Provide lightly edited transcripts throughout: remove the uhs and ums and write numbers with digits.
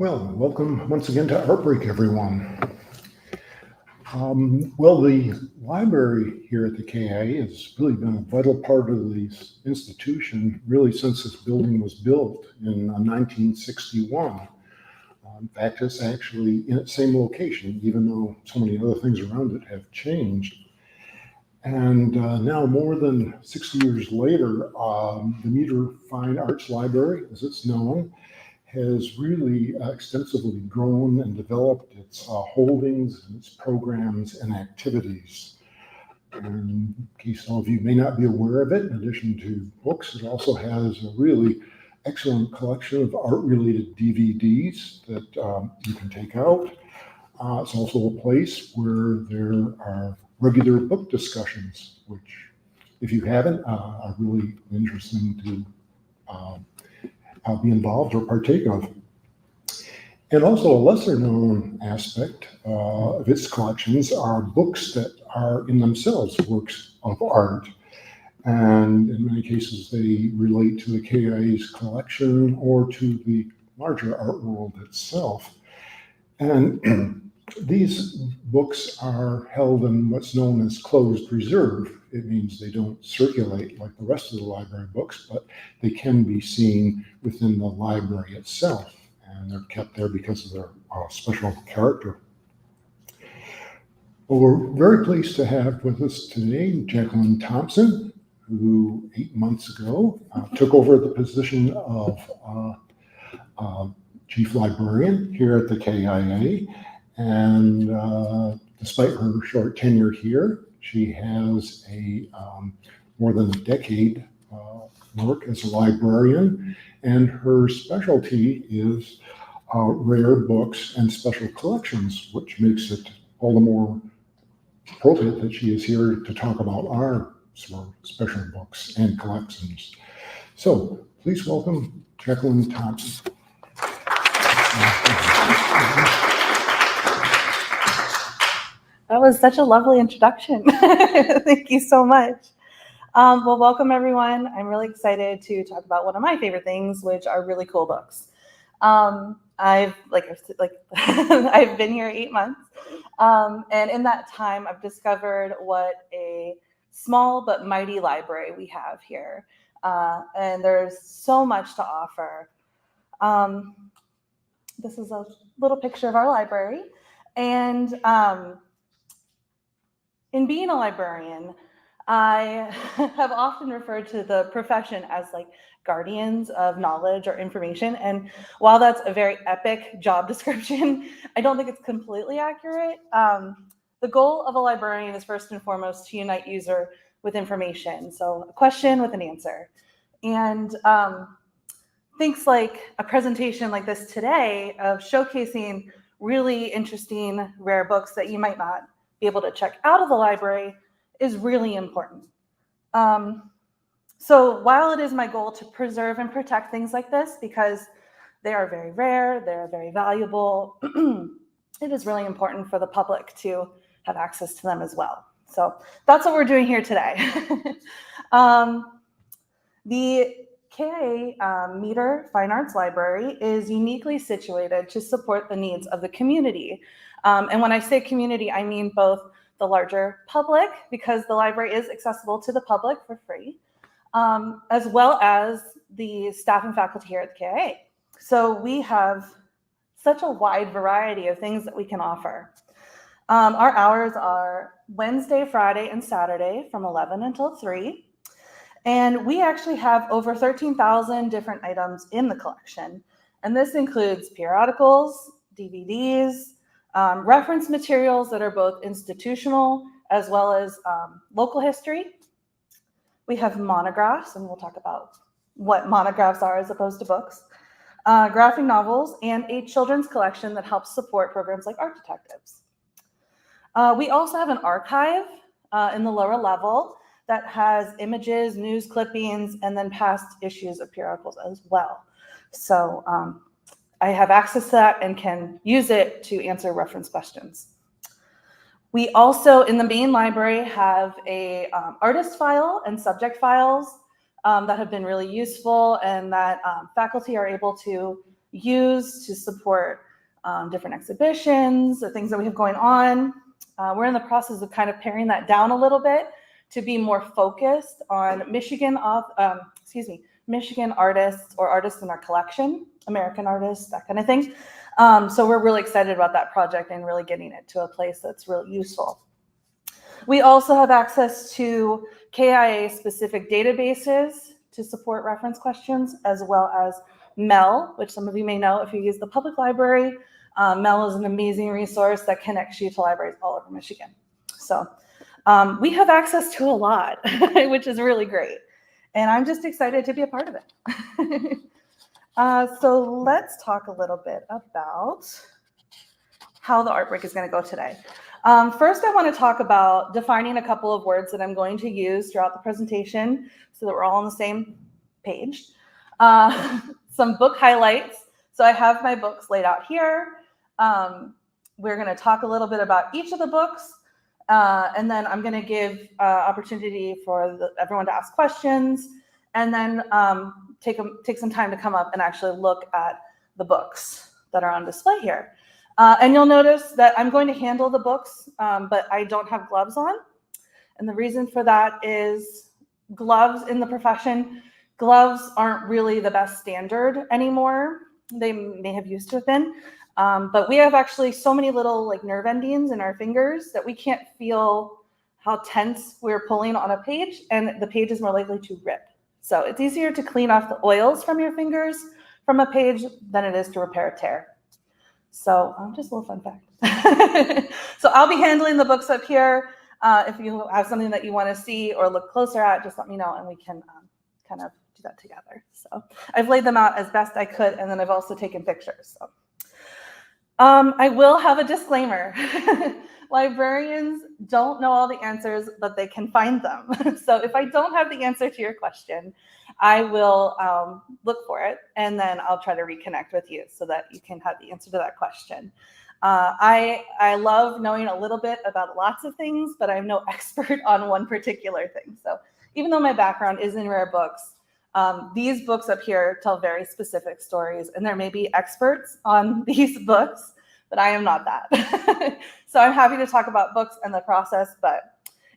Well, welcome once again to ARTbreak, everyone. The library here at the KIA has really been a vital part of this institution, really since this building was built in 1961. In fact, it's actually in its same location, even though so many other things around it have changed. And now, more than 60 years later, the Meader Fine Arts Library, as it's known, has really extensively grown and developed its holdings, and its programs and activities. And in case some of you may not be aware of it, in addition to books, it also has a really excellent collection of art-related DVDs that you can take out. It's also a place where there are regular book discussions, which, if you haven't, are really interesting to be involved or partake of. And also a lesser known aspect of its collections are books that are in themselves works of art. And in many cases, they relate to the KIA's collection or to the larger art world itself. And these books are held in what's known as closed reserve. It means they don't circulate like the rest of the library books, but they can be seen within the library itself, and they're kept there because of their special character. Well, we're very pleased to have with us today Jacqueline Thompson, who 8 months ago took over the position of Chief Librarian here at the KIA. And despite her short tenure here, she has more than a decade work as a librarian, and her specialty is rare books and special collections, which makes it all the more appropriate that she is here to talk about our sort of special books and collections. So please welcome Jacqueline Thompson. That was such a lovely introduction. Thank you so much. Well, welcome everyone. I'm really excited to talk about one of my favorite things, which are really cool books. I've been here 8 months, and in that time, I've discovered what a small but mighty library we have here, and there's so much to offer. This is a little picture of our library, and in being a librarian, I have often referred to the profession as like guardians of knowledge or information. And while that's a very epic job description, I don't think it's completely accurate. The goal of a librarian is first and foremost to unite user with information. So a question with an answer. And things like a presentation like this today of showcasing really interesting rare books that you might not be able to check out of the library is really important. So while it is my goal to preserve and protect things like this, because they are very rare, they're very valuable, it is really important for the public to have access to them as well. So that's what we're doing here today. The KIA Meader Fine Arts Library is uniquely situated to support the needs of the community. And when I say community, I mean both the larger public, because the library is accessible to the public for free, as well as the staff and faculty here at the KIA. So we have such a wide variety of things that we can offer. Our hours are Wednesday, Friday, and Saturday from 11 until 3. And we actually have over 13,000 different items in the collection. And this includes periodicals, DVDs, reference materials that are both institutional as well as local history. We have monographs, and we'll talk about what monographs are as opposed to books, graphic novels, and a children's collection that helps support programs like Art Detectives. We also have an archive in the lower level that has images, news clippings, and then past issues of periodicals as well. So I have access to that and can use it to answer reference questions. We also, in the main library, have a artist file and subject files that have been really useful, and that faculty are able to use to support different exhibitions or things that we have going on. We're in the process of kind of paring that down a little bit to be more focused on Michigan artists or artists in our collection, American artists, that kind of thing. So we're really excited about that project and really getting it to a place that's really useful. We also have access to KIA-specific databases to support reference questions, as well as MEL, which some of you may know if you use the public library. MEL is an amazing resource that connects you to libraries all over Michigan. So we have access to a lot, which is really great. And I'm just excited to be a part of it. So let's talk a little bit about how the art break is going to go today. First, I want to talk about defining a couple of words that I'm going to use throughout the presentation so that we're all on the same page. Some book highlights. So I have my books laid out here. We're going to talk a little bit about each of the books, and then I'm going to give opportunity for everyone to ask questions, and then take some time to come up and actually look at the books that are on display here. And you'll notice that I'm going to handle the books, but I don't have gloves on. And the reason for that is gloves in the profession, gloves aren't really the best standard anymore. They may have used to have been, but we have actually so many little like nerve endings in our fingers that we can't feel how tense we're pulling on a page, and the page is more likely to rip. So it's easier to clean off the oils from your fingers from a page than it is to repair a tear. So just a little fun fact. So I'll be handling the books up here. If you have something that you want to see or look closer at, just let me know and we can kind of do that together. So I've laid them out as best I could, and then I've also taken pictures. So I will have a disclaimer. Librarians don't know all the answers, but they can find them. So if I don't have the answer to your question, I will look for it, and then I'll try to reconnect with you so that you can have the answer to that question. I love knowing a little bit about lots of things, but I'm no expert on one particular thing. So even though my background is in rare books, these books up here tell very specific stories, and there may be experts on these books, but I am not that. So I'm happy to talk about books and the process, but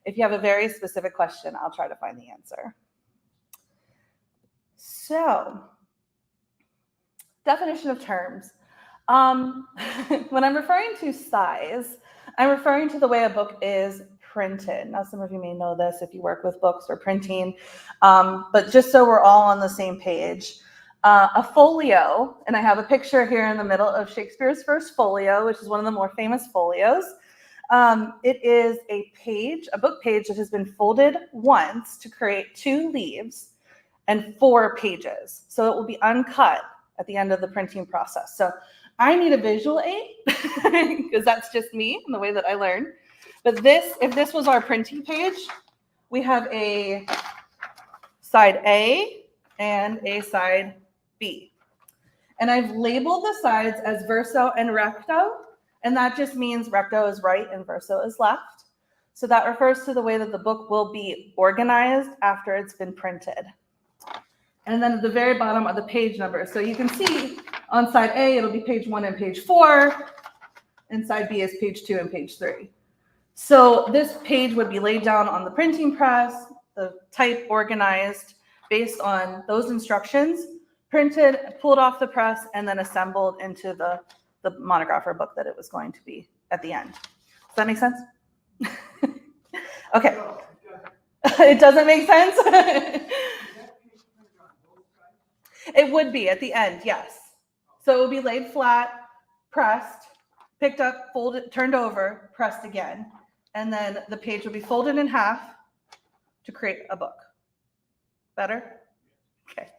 if you have a very specific question, I'll try to find the answer. So, definition of terms. When I'm referring to size, I'm referring to the way a book is printed. Now, some of you may know this if you work with books or printing, but just so we're all on the same page, a folio, and I have a picture here in the middle of Shakespeare's first folio, which is one of the more famous folios. It is a page, a book page that has been folded once to create 2 leaves and 4 pages. So it will be uncut at the end of the printing process. So I need a visual aid because that's just me and the way that I learn. But this, if this was our printing page, we have a side A and a side B. And I've labeled the sides as verso and recto, and that just means recto is right and verso is left. So that refers to the way that the book will be organized after it's been printed. And then at the very bottom are the page numbers. So you can see on side A, it'll be page 1 and page 4, and side B is page 2 and page 3. So this page would be laid down on the printing press, the type organized based on those instructions, printed, pulled off the press, and then assembled into the monograph or book that it was going to be at the end. Does that make sense? Okay. It doesn't make sense? It would be at the end, yes. So it would be laid flat, pressed, picked up, folded, turned over, pressed again. And then the page would be folded in half to create a book. Better? Okay.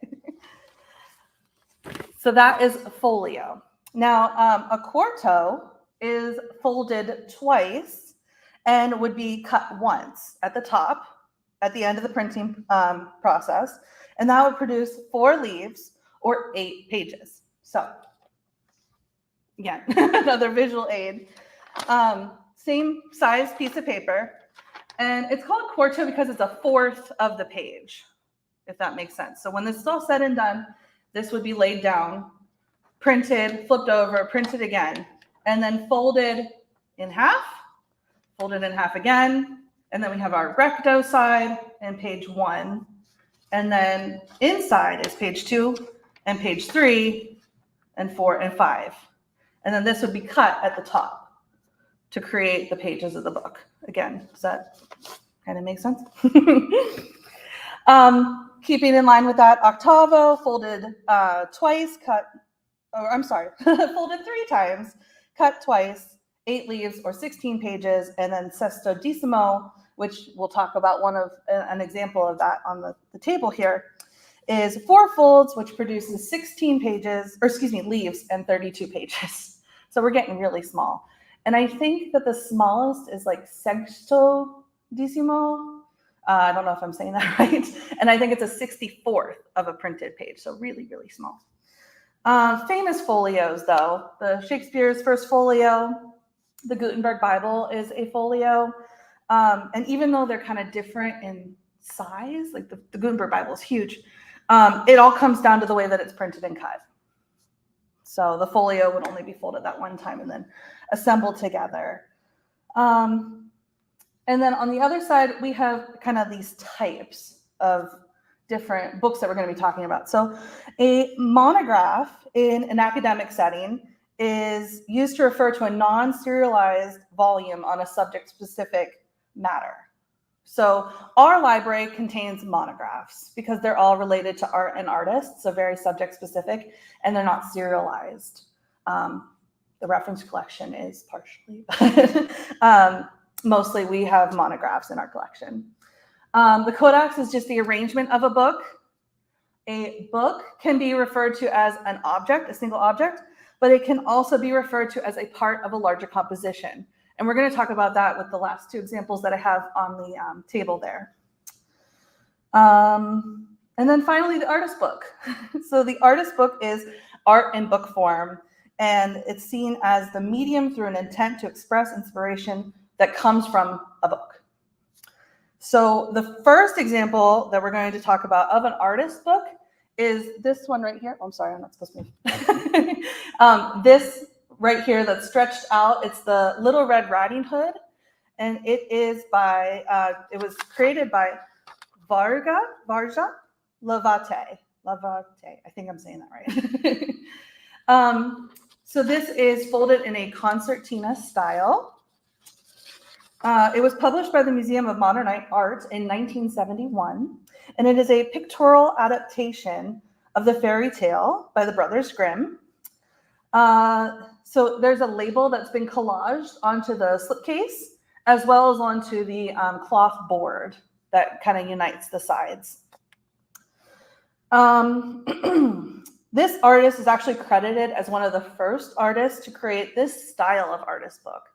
So that is a folio. Now, a quarto is folded twice and would be cut once at the top, at the end of the printing process, and that would produce 4 leaves or 8 pages. So, again, another visual aid. Same size piece of paper, and it's called a quarto because it's a 1/4 of the page, if that makes sense. So when this is all said and done, this would be laid down printed, flipped over, printed again, and then folded in half again. And then we have our recto side and page 1. And then inside is page 2 and page 3 and 4 and 5. And then this would be cut at the top to create the pages of the book. Again, does that kind of make sense? Keeping in line with that, octavo, folded twice, folded 3 times, cut twice, 8 leaves or 16 pages, and then sestodecimo, which we'll talk about an example of that on the table here, is 4 folds, which produces 16 leaves and 32 pages. So we're getting really small. And I think that the smallest is like sextodecimo. I don't know if I'm saying that right. And I think it's a 64th of a printed page. So really, really small. Famous folios, though. Shakespeare's first folio, the Gutenberg Bible is a folio. And even though they're kind of different in size, like the Gutenberg Bible is huge, it all comes down to the way that it's printed and cut. So the folio would only be folded that one time and then assembled together. And then on the other side, we have kind of these types of different books that we're going to be talking about. So a monograph in an academic setting is used to refer to a non-serialized volume on a subject-specific matter. So our library contains monographs because they're all related to art and artists, so very subject-specific, and they're not serialized. The reference collection is partially, but mostly we have monographs in our collection. The codex is just the arrangement of a book. A book can be referred to as an object, a single object, but it can also be referred to as a part of a larger composition. And we're going to talk about that with the last 2 examples that I have on the table there. And then finally, the artist book. So the artist book is art in book form, and it's seen as the medium through an intent to express inspiration that comes from a book. So the first example that we're going to talk about of an artist book is this one right here. Oh, I'm sorry, I'm not supposed to move. This right here that's stretched out, it's the Little Red Riding Hood, and it is by, it was created by Varga Lavate, I think I'm saying that right. So this is folded in a concertina style. It was published by the Museum of Modern Art in 1971, and it is a pictorial adaptation of the fairy tale by the Brothers Grimm. So there's a label that's been collaged onto the slipcase, as well as onto the cloth board that kind of unites the sides. This artist is actually credited as one of the first artists to create this style of artist book.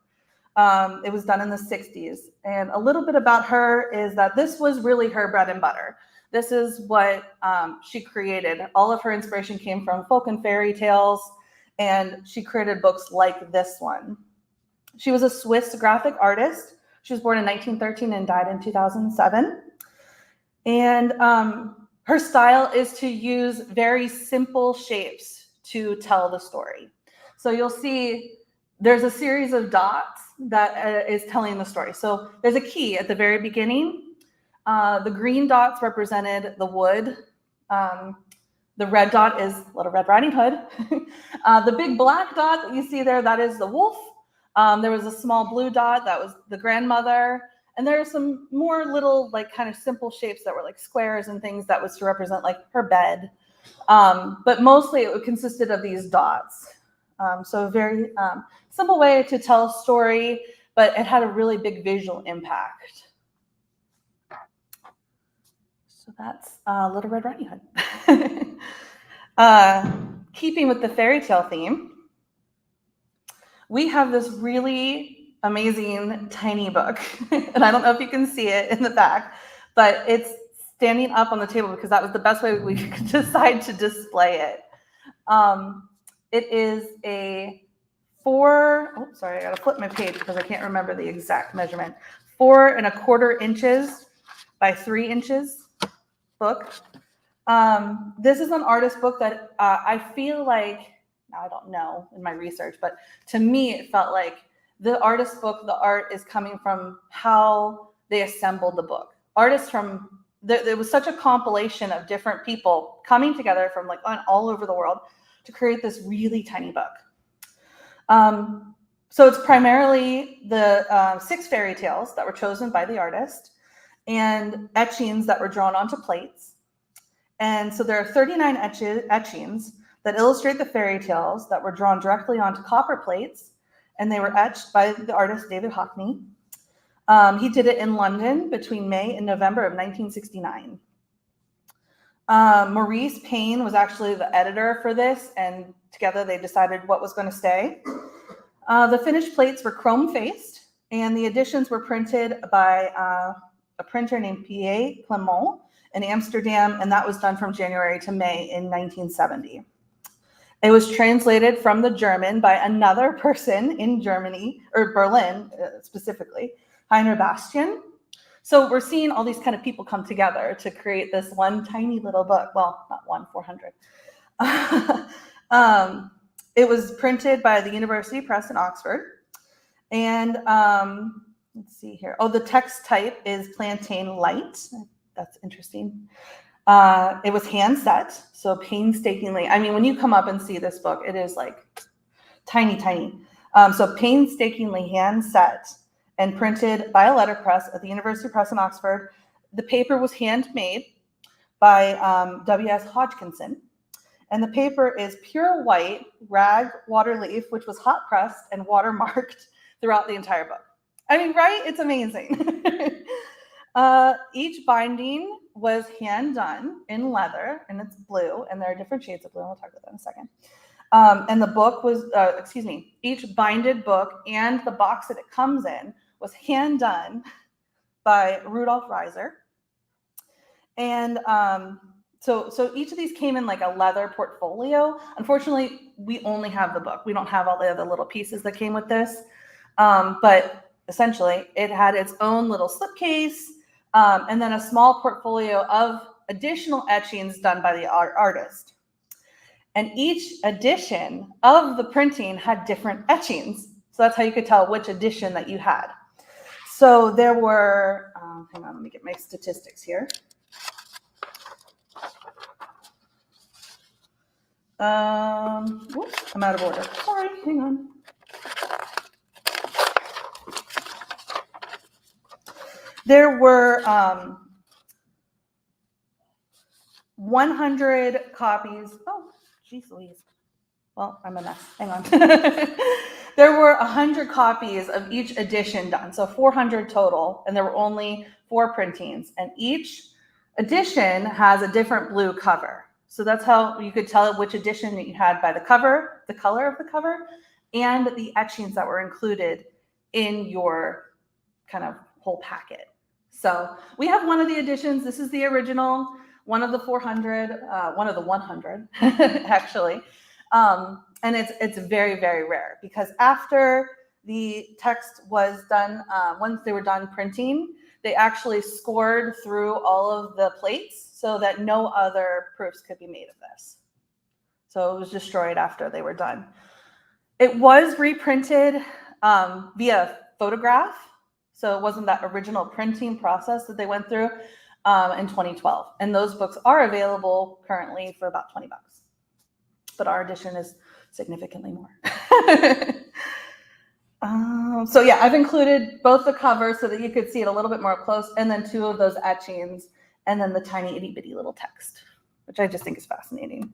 It was done in the 60s. And a little bit about her is that this was really her bread and butter. This is what she created. All of her inspiration came from folk and fairy tales, and she created books like this one. She was a Swiss graphic artist. She was born in 1913 and died in 2007. And her style is to use very simple shapes to tell the story. So you'll see there's a series of dots that is telling the story. So there's a key at the very beginning. The green dots represented the wood. The red dot is Little Red Riding Hood. The big black dot that you see there, that is the wolf. There was a small blue dot that was the grandmother. And there are some more little, like, kind of simple shapes that were like squares and things that was to represent like her bed. But mostly it consisted of these dots. So a very simple way to tell a story, but it had a really big visual impact. So that's Little Red Riding Hood. Keeping with the fairy tale theme, we have this really amazing tiny book. And I don't know if you can see it in the back, but it's standing up on the table because that was the best way we could decide to display it. It is a sorry, I gotta flip my page because I can't remember the exact measurement. 4 1/4 inches by 3 inches book. This is an artist book that I feel like Now I don't know in my research, but to me, it felt like the artist's book, the art is coming from how they assembled the book. Artists there was such a compilation of different people coming together from like all over the world to create this really tiny book. So it's primarily the 6 fairy tales that were chosen by the artist and etchings that were drawn onto plates. And so there are 39 etchings that illustrate the fairy tales that were drawn directly onto copper plates, and they were etched by the artist David Hockney. He did it in London between May and November of 1969. Maurice Payne was actually the editor for this, and together they decided what was going to stay. The finished plates were chrome-faced, and the editions were printed by a printer named Pierre Clement in Amsterdam, and that was done from January to May in 1970. It was translated from the German by another person in Germany, or Berlin specifically, Heiner Bastian. So we're seeing all these kind of people come together to create this one tiny little book. Well, not one, 400. It was printed by the University Press in Oxford. And let's see here. Oh, the text type is plantain light. That's interesting. It was hand set, so painstakingly. I mean, when you come up and see this book, it is like tiny, tiny. So painstakingly hand set and printed by a letterpress at the University Press in Oxford. The paper was handmade by W.S. Hodgkinson. And the paper is pure white rag water leaf, which was hot pressed and watermarked throughout the entire book. I mean, right? It's amazing. Each binding was hand done in leather, and it's blue, and there are different shades of blue, and we'll talk about that in a second. And the book was, each binded book and the box that it comes in was hand done by Rudolf Reiser. And so each of these came in like a leather portfolio. Unfortunately, we only have the book. We don't have all the other little pieces that came with this. But essentially, it had its own little slipcase, and then a small portfolio of additional etchings done by the artist. And each edition of the printing had different etchings. So that's how you could tell which edition that you had. So there were, hang on, let me get my statistics here. Whoops, I'm out of order. Sorry, hang on. There were 100 copies. Oh, geez Louise. Well, I'm a mess. Hang on. There were 100 copies of each edition done, so 400 total, and there were only 4 printings. And each edition has a different blue cover. So that's how you could tell which edition that you had by the cover, the color of the cover, and the etchings that were included in your kind of whole packet. So we have one of the editions. This is the original, one of the 400, one of the 100, actually. And it's very, very rare because after the text was done, once they were done printing, they actually scored through all of the plates so that no other proofs could be made of this. So it was destroyed after they were done. It was reprinted via photograph. So it wasn't that original printing process that they went through in 2012. And those books are available currently for about $20. But our edition is significantly more. So yeah, I've included both the covers so that you could see it a little bit more close, and then 2 of those etchings, and then the tiny itty bitty little text, which I just think is fascinating.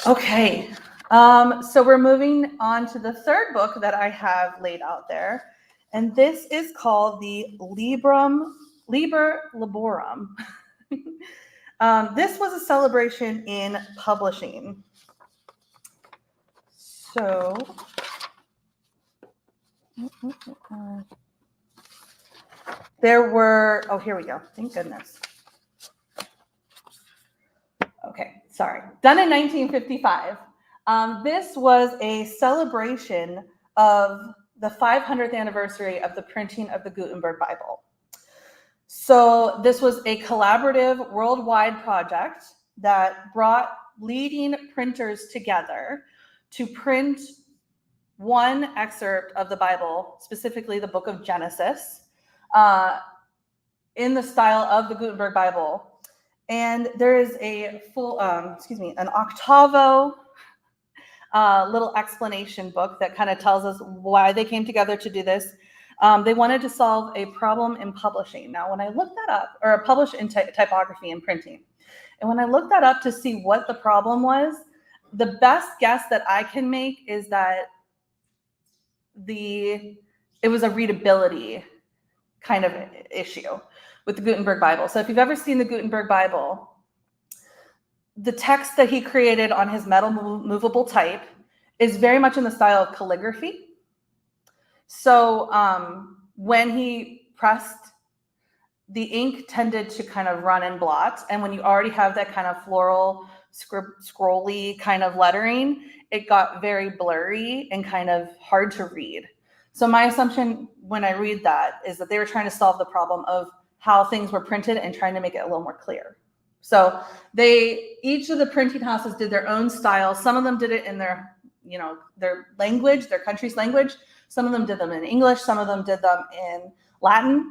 Okay, so we're moving on to the third book that I have laid out there, and this is called the Liber Laborum. This was a celebration in publishing. So, there were, oh, here we go. Thank goodness. Okay, sorry. Done in 1955. This was a celebration of the 500th anniversary of the printing of the Gutenberg Bible. So this was a collaborative worldwide project that brought leading printers together to print one excerpt of the Bible, specifically the book of Genesis, in the style of the Gutenberg Bible. And there is a full, an octavo little explanation book that kind of tells us why they came together to do this. They wanted to solve a problem in publishing. Now, when I looked that up, or publish in typography and printing, and when I looked that up to see what the problem was, the best guess that I can make is that it was a readability kind of issue with the Gutenberg Bible. So if you've ever seen the Gutenberg Bible, the text that he created on his metal movable type is very much in the style of calligraphy. So when he pressed, the ink tended to kind of run in blots. And when you already have that kind of floral, scrolly kind of lettering, it got very blurry and kind of hard to read. So my assumption when I read that is that they were trying to solve the problem of how things were printed and trying to make it a little more clear. So each of the printing houses did their own style. Some of them did it in their language, their country's language. Some of them did them in English. Some of them did them in Latin.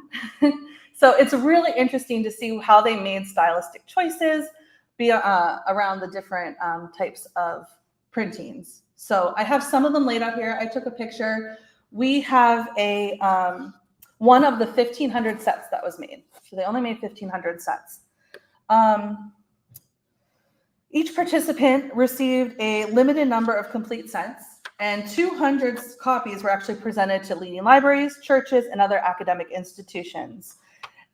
So it's really interesting to see how they made stylistic choices around the different types of printings. So I have some of them laid out here. I took a picture. We have one of the 1,500 sets that was made. So they only made 1,500 sets. Each participant received a limited number of complete sets, and 200 copies were actually presented to leading libraries, churches, and other academic institutions.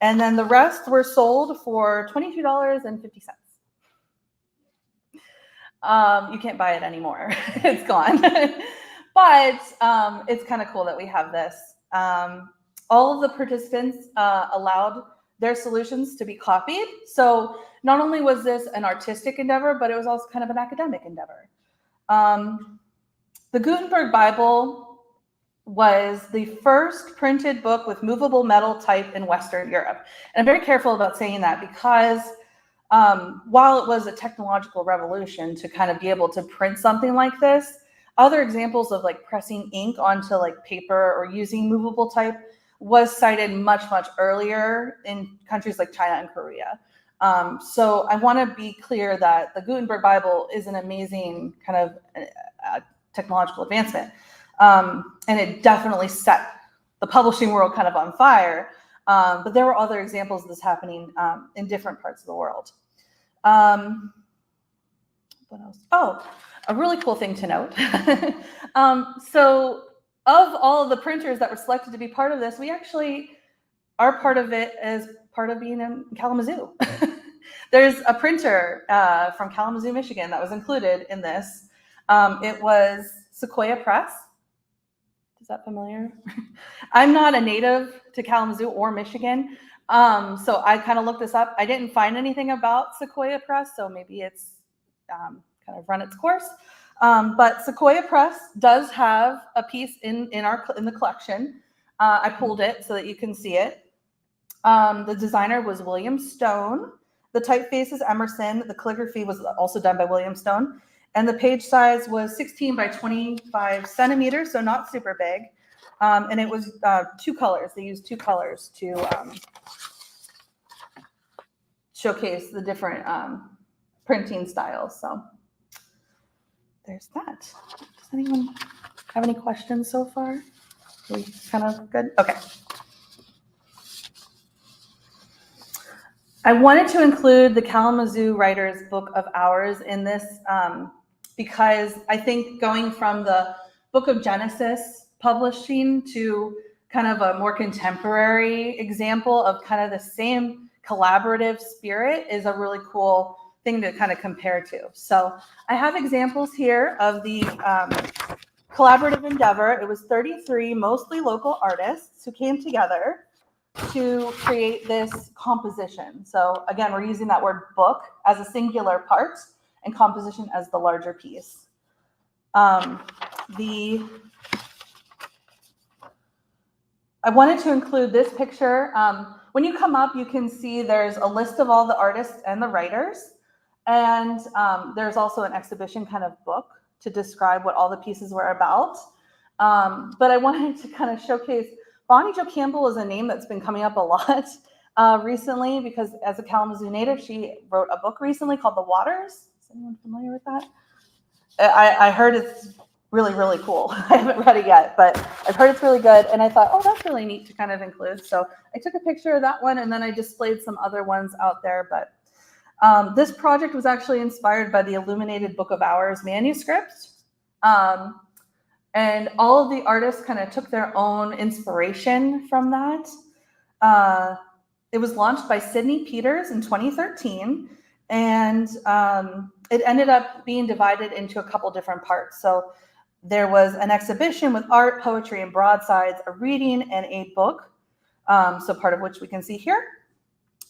And then the rest were sold for $22.50. You can't buy it anymore. It's gone. But it's kind of cool that we have this. All of the participants allowed their solutions to be copied. So not only was this an artistic endeavor, but it was also kind of an academic endeavor. The Gutenberg Bible was the first printed book with movable metal type in Western Europe. And I'm very careful about saying that because while it was a technological revolution to kind of be able to print something like this, other examples of like pressing ink onto like paper or using movable type was cited much, much earlier in countries like China and Korea. So I want to be clear that the Gutenberg Bible is an amazing kind of technological advancement. And it definitely set the publishing world kind of on fire. But there were other examples of this happening in different parts of the world. What else? Oh, a really cool thing to note. So of all of the printers that were selected to be part of this, we actually are part of it as part of being in Kalamazoo. There's a printer from Kalamazoo, Michigan that was included in this. It was Sequoia Press. Is that familiar? I'm not a native to Kalamazoo or Michigan, so I kind of looked this up. I didn't find anything about Sequoia Press, so maybe it's kind of run its course. But Sequoia Press does have a piece in the collection. I pulled it so that you can see it. The designer was William Stone. The typeface is Emerson. The calligraphy was also done by William Stone. And the page size was 16 by 25 centimeters, so not super big. And it was 2 colors. They used 2 colors to showcase the different printing styles. So there's that. Does anyone have any questions so far? Are we kind of good? Okay. I wanted to include the Kalamazoo Writers Book of Hours in this because I think going from the Book of Genesis publishing to kind of a more contemporary example of kind of the same collaborative spirit is a really cool thing to kind of compare to. So I have examples here of the collaborative endeavor. It was 33 mostly local artists who came together to create this composition. So again, we're using that word book as a singular part and composition as the larger piece. I wanted to include this picture. When you come up, you can see there's a list of all the artists and the writers. And there's also an exhibition kind of book to describe what all the pieces were about. But I wanted to kind of showcase, Bonnie Jo Campbell is a name that's been coming up a lot recently, because as a Kalamazoo native, she wrote a book recently called The Waters. Is anyone familiar with that? I heard it's really, really cool. I haven't read it yet, but I've heard it's really good. And I thought, oh, that's really neat to kind of include. So I took a picture of that one, and then I displayed some other ones out there. But this project was actually inspired by the Illuminated Book of Hours manuscript. And all of the artists kind of took their own inspiration from that. It was launched by Sydney Peters in 2013. And it ended up being divided into a couple different parts. So there was an exhibition with art, poetry, and broadsides, a reading, and a book, so part of which we can see here.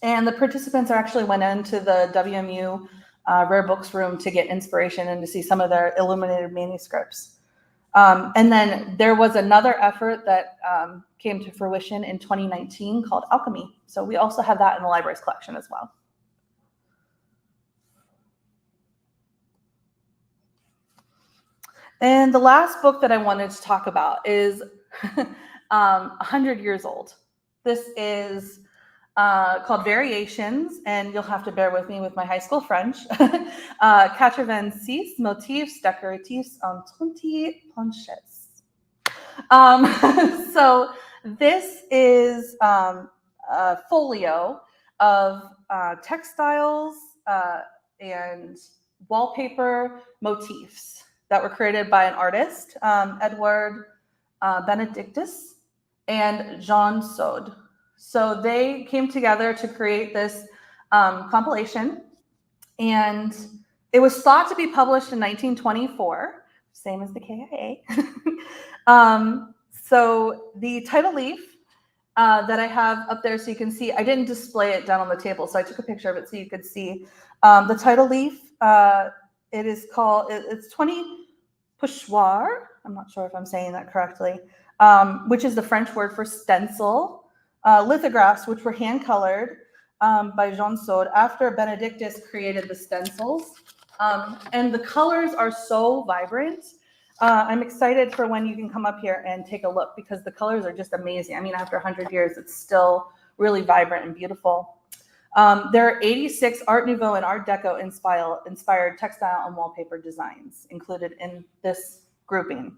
And the participants actually went into the WMU Rare Books room to get inspiration and to see some of their illuminated manuscripts. And then there was another effort that came to fruition in 2019 called Alchemy. So we also have that in the library's collection as well. And the last book that I wanted to talk about is 100 years old. This is called Variations, and you'll have to bear with me with my high school French. 86 motifs décoratifs en 20 planches. So this is a folio of textiles and wallpaper motifs that were created by an artist, Edward Benedictus and Jean Sode. So they came together to create this compilation, and it was thought to be published in 1924, same as the KIA. So the title leaf that I have up there, so you can see, I didn't display it down on the table, so I took a picture of it so you could see. The title leaf, it is called, it's 20 pochoir, I'm not sure if I'm saying that correctly, which is the French word for stencil, lithographs, which were hand-colored by Jean Sode after Benedictus created the stencils. And the colors are so vibrant. I'm excited for when you can come up here and take a look, because the colors are just amazing. I mean, after 100 years, it's still really vibrant and beautiful. There are 86 Art Nouveau and Art Deco inspired textile and wallpaper designs included in this grouping.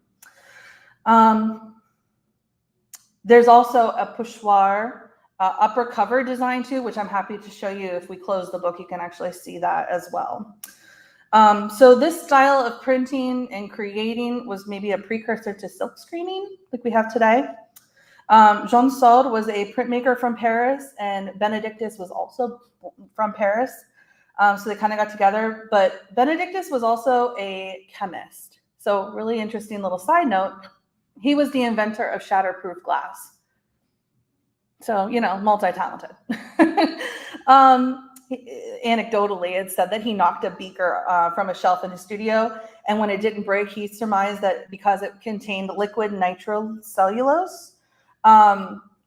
There's also a pochoir upper cover design too, which I'm happy to show you. If we close the book, you can actually see that as well. So this style of printing and creating was maybe a precursor to silk screening like we have today. Jean Sode was a printmaker from Paris, and Benedictus was also from Paris. So they kind of got together, but Benedictus was also a chemist. So really interesting little side note, he was the inventor of shatterproof glass. So, you know, multi-talented. Anecdotally, it said that he knocked a beaker from a shelf in his studio, and when it didn't break, he surmised that because it contained liquid nitrocellulose,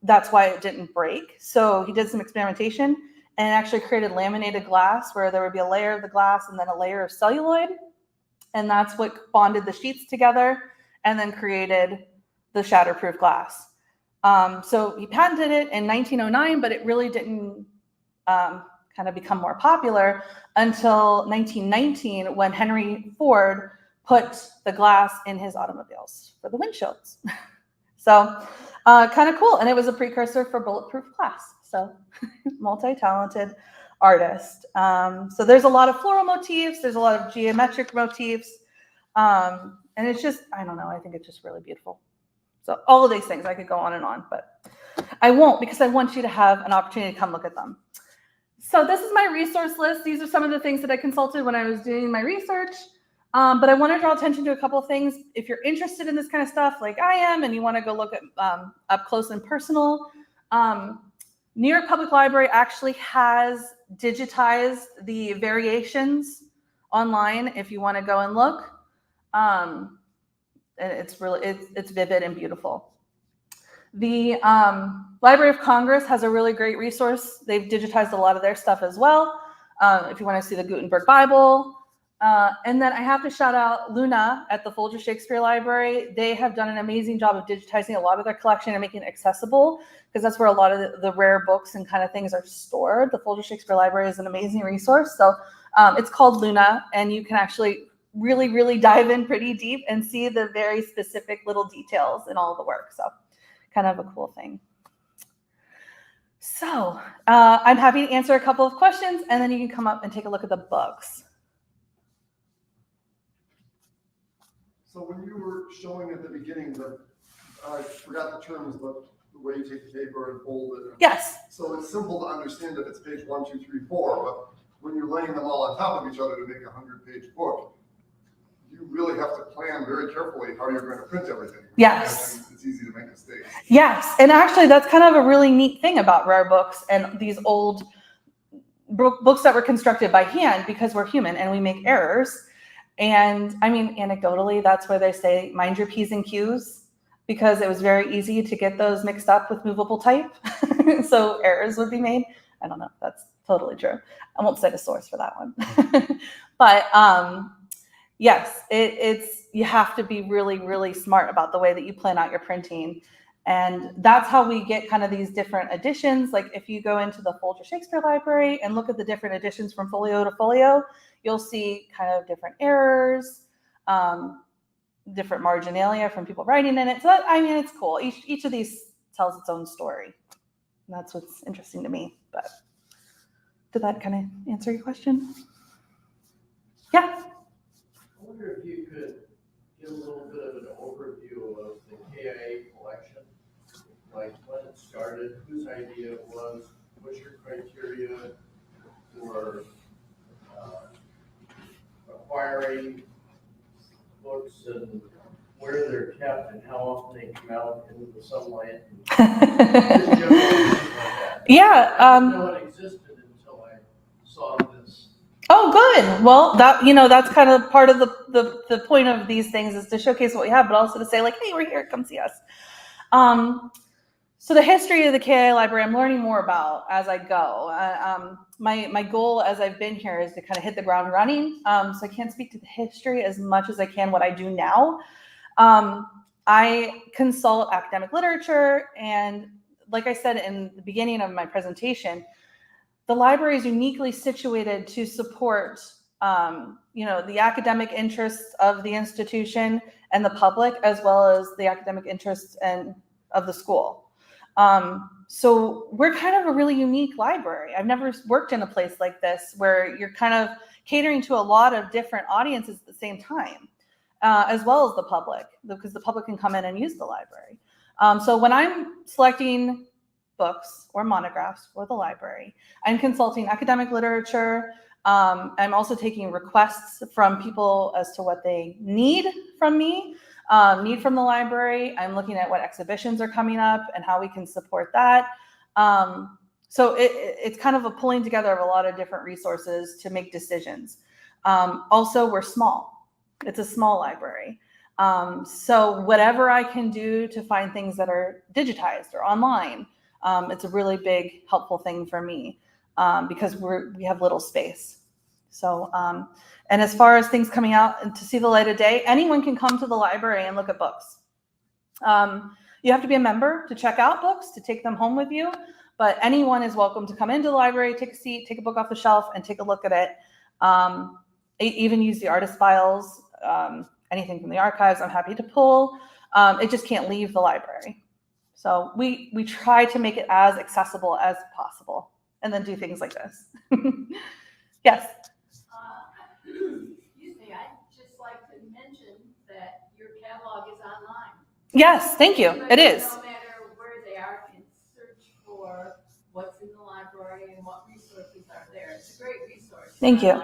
that's why it didn't break. So he did some experimentation and actually created laminated glass, where there would be a layer of the glass and then a layer of celluloid. And that's what bonded the sheets together and then created the shatterproof glass. So he patented it in 1909, but it really didn't kind of become more popular until 1919, when Henry Ford put the glass in his automobiles for the windshields. So kind of cool. And it was a precursor for bulletproof glass. So multi-talented artist. So there's a lot of floral motifs. There's a lot of geometric motifs. And it's just, I don't know, I think it's just really beautiful. So all of these things, I could go on, but I won't, because I want you to have an opportunity to come look at them. So this is my resource list. These are some of the things that I consulted when I was doing my research. But I want to draw attention to a couple of things. If you're interested in this kind of stuff like I am, and you want to go look at up close and personal, New York Public Library actually has digitized the variations online if you want to go and look. And it's really, it's vivid and beautiful. The Library of Congress has a really great resource. They've digitized a lot of their stuff as well. if you want to see the Gutenberg Bible. And then I have to shout out Luna at the Folger Shakespeare Library. They have done an amazing job of digitizing a lot of their collection and making it accessible, because that's where a lot of the rare books and kind of things are stored. The Folger Shakespeare Library is an amazing resource. So it's called Luna, and you can actually really, really dive in pretty deep and see the very specific little details in all the work. So kind of a cool thing. So I'm happy to answer a couple of questions, and then you can come up and take a look at the books. So when you were showing at the beginning, I forgot the terms, but the way you take the paper and fold it. Yes. So it's simple to understand if it's page 1, 2, 3, 4, but when you're laying them all on top of each other to make a 100-page book, you really have to plan very carefully how you're going to print everything. Yes. And it's easy to make mistakes. Yes, and actually that's kind of a really neat thing about rare books and these old books that were constructed by hand, because we're human and we make errors. And I mean, anecdotally, that's where they say, mind your P's and Q's, because it was very easy to get those mixed up with movable type. So errors would be made. I don't know, that's totally true. I won't cite a source for that one. But yes, it's you have to be really, really smart about the way that you plan out your printing. And that's how we get kind of these different editions. Like if you go into the Folger Shakespeare Library and look at the different editions from folio to folio, you'll see kind of different errors, different marginalia from people writing in it. So that, I mean, it's cool. Each of these tells its own story. And that's what's interesting to me. But did that kind of answer your question? Yeah. I wonder if you could give a little bit of an overview of the KIA collection, like when it started, whose idea it was, what's your criteria for acquiring books, and where they're kept, and how often they come out into the sunlight. And Yeah. I didn't know it existed until I saw this. Oh, good. Well, that's kind of part of the point of these things, is to showcase what we have, but also to say like, hey, we're here, come see us. So the history of the KIA library, I'm learning more about as I go. My goal as I've been here is to kind of hit the ground running. So I can't speak to the history as much as I can what I do now. I consult academic literature, and like I said in the beginning of my presentation, the library is uniquely situated to support, the academic interests of the institution and the public, as well as the academic interests of the school. So we're kind of a really unique library. I've never worked in a place like this where you're kind of catering to a lot of different audiences at the same time, as well as the public, because the public can come in and use the library. So when I'm selecting books or monographs for the library, I'm consulting academic literature. I'm also taking requests from people as to what they need from me, need from the library. I'm looking at what exhibitions are coming up and how we can support that. So it's kind of a pulling together of a lot of different resources to make decisions. Also, we're small. It's a small library. So whatever I can do to find things that are digitized or online, it's a really big helpful thing for me, because we have little space. So, and as far as things coming out and to see the light of day, anyone can come to the library and look at books. You have to be a member to check out books, to take them home with you, but anyone is welcome to come into the library, take a seat, take a book off the shelf, and take a look at it. Even use the artist files, anything from the archives, I'm happy to pull. It just can't leave the library. So we try to make it as accessible as possible, and then do things like this. Yes. Excuse me, I'd just like to mention that your catalog is online. Yes, thank you. It is. No matter where they are, can search for what's in the library and what resources are there. It's a great resource. Thank you.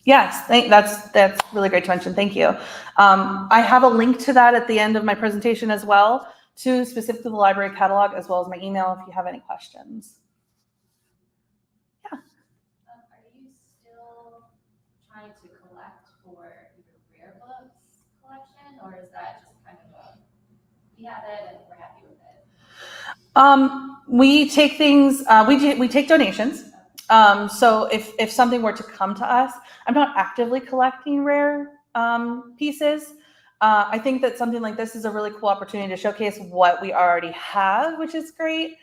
Yes, that's really great to mention. Thank you. I have a link to that at the end of my presentation as well, to specifically the library catalog, as well as my email if you have any questions. Yeah. Are you still trying to collect for your rare books collection, or is that just kind of we have it and we're happy with it? We take things, we take donations. So if something were to come to us, I'm not actively collecting rare pieces. I think that something like this is a really cool opportunity to showcase what we already have, which is great.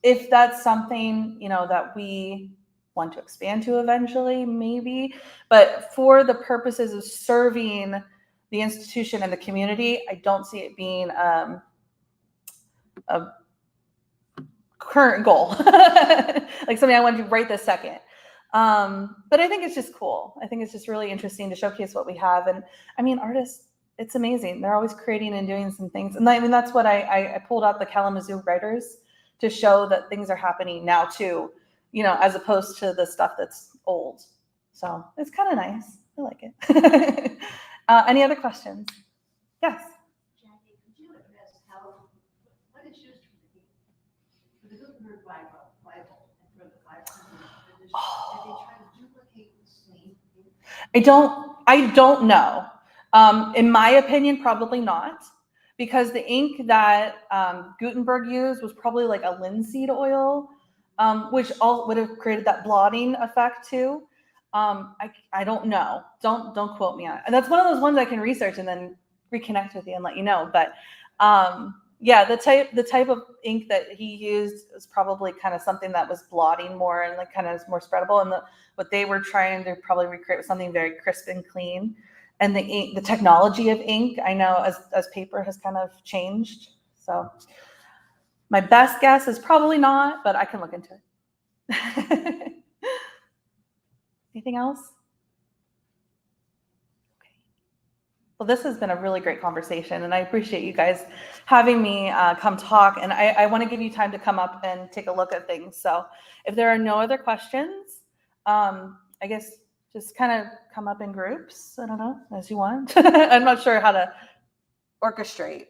If that's something, that we want to expand to eventually, maybe. But for the purposes of serving the institution and the community, I don't see it being a current goal, like something I want to do right this second. But I think it's just cool. I think it's just really interesting to showcase what we have. And I mean, artists, it's amazing. They're always creating and doing some things. And I mean, that's what I pulled out the Kalamazoo writers to show that things are happening now too, as opposed to the stuff that's old. So it's kind of nice. I like it. Any other questions? Yes. Jackie, could you address what is used for the Gutenberg Bible and for the 500 edition? Have they tried to duplicate the same thing? I don't know. In my opinion, probably not, because the ink that Gutenberg used was probably like a linseed oil, which all would have created that blotting effect too. I don't know. Don't quote me on it. And that's one of those ones I can research and then reconnect with you and let you know. But yeah, the type of ink that he used is probably kind of something that was blotting more and like kind of more spreadable. And what they were trying to probably recreate was something very crisp and clean. And the technology of ink, I know as paper has kind of changed. So my best guess is probably not, but I can look into it. Anything else? Okay. Well, this has been a really great conversation, and I appreciate you guys having me come talk. And I want to give you time to come up and take a look at things. So if there are no other questions, I guess just kind of come up in groups. I don't know, as you want. I'm not sure how to orchestrate.